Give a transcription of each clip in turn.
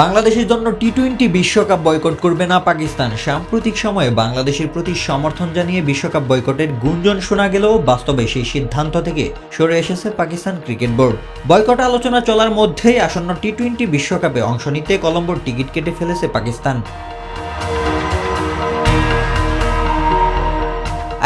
বাংলাদেশের জন্য টি-20 বিশ্বকাপ বয়কট করবে না পাকিস্তান। সাম্প্রতিক সময়ে বাংলাদেশের প্রতি সমর্থন জানিয়ে বিশ্বকাপ বয়কটের গুঞ্জন শোনা গেলেও বাস্তবে সেই সিদ্ধান্ত থেকে সরে এসেছে পাকিস্তান ক্রিকেট বোর্ড। বয়কট আলোচনা চলার মধ্যেই আসন্ন টি-20 বিশ্বকাপে অংশ নিতে কলম্বোর টিকিট কেটে ফেলেছে পাকিস্তান।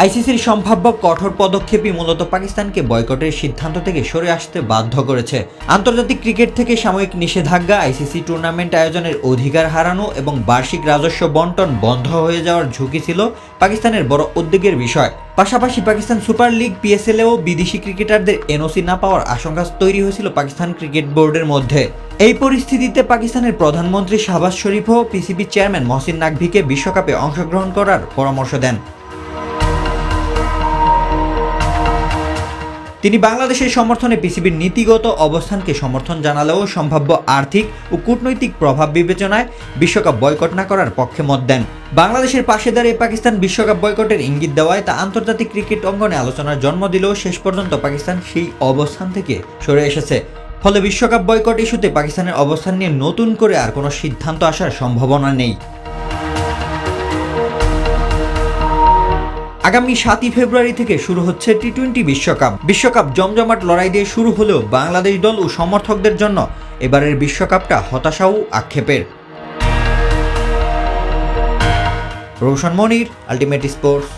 আইসিসির সম্ভাব্য কঠোর পদক্ষেপই মূলত পাকিস্তানকে বয়কটের সিদ্ধান্ত থেকে সরে আসতে বাধ্য করেছে। আন্তর্জাতিক ক্রিকেট থেকে সাময়িক নিষেধাজ্ঞা, আইসিসি টুর্নামেন্ট আয়োজনের অধিকার হারানো এবং বার্ষিক রাজস্ব বন্টন বন্ধ হয়ে যাওয়ার ঝুঁকি ছিল পাকিস্তানের বড় উদ্বেগের বিষয়। পাশাপাশি পাকিস্তান সুপার লিগ পিএসএলেও বিদেশি ক্রিকেটারদের এনওসি না পাওয়ার আশঙ্কা তৈরি হয়েছিল পাকিস্তান ক্রিকেট বোর্ডের মধ্যে। এই পরিস্থিতিতে পাকিস্তানের প্রধানমন্ত্রী শাহবাজ শরীফও পিসিবি চেয়ারম্যান মহসিন নাকভিকে বিশ্বকাপে অংশগ্রহণ করার পরামর্শ দেন। তিনি বাংলাদেশের সমর্থনে পিসিবির নীতিগত অবস্থানকে সমর্থন জানালেও সম্ভাব্য আর্থিক ও কূটনৈতিক প্রভাব বিবেচনায় বিশ্বকাপ বয়কট না করার পক্ষে মত দেন। বাংলাদেশের পাশে দাঁড়িয়ে পাকিস্তান বিশ্বকাপ বয়কটের ইঙ্গিত দেওয়ায় তা আন্তর্জাতিক ক্রিকেট অঙ্গনে আলোচনার জন্ম দিলেও শেষ পর্যন্ত পাকিস্তান সেই অবস্থান থেকে সরে এসেছে। ফলে বিশ্বকাপ বয়কট ইস্যুতে পাকিস্তানের অবস্থান নিয়ে নতুন করে আর কোনো সিদ্ধান্ত আসার সম্ভাবনা নেই। আগামী 7 ফেব্রুয়ারি থেকে শুরু হচ্ছে টি-20 বিশ্বকাপ জমজমাট লড়াই দিয়ে শুরু হলেও বাংলাদেশ দল ও সমর্থকদের জন্য এবারের বিশ্বকাপটা হতাশা ও আক্ষেপের। রোশন মনির, আলটিমেট স্পোর্টস।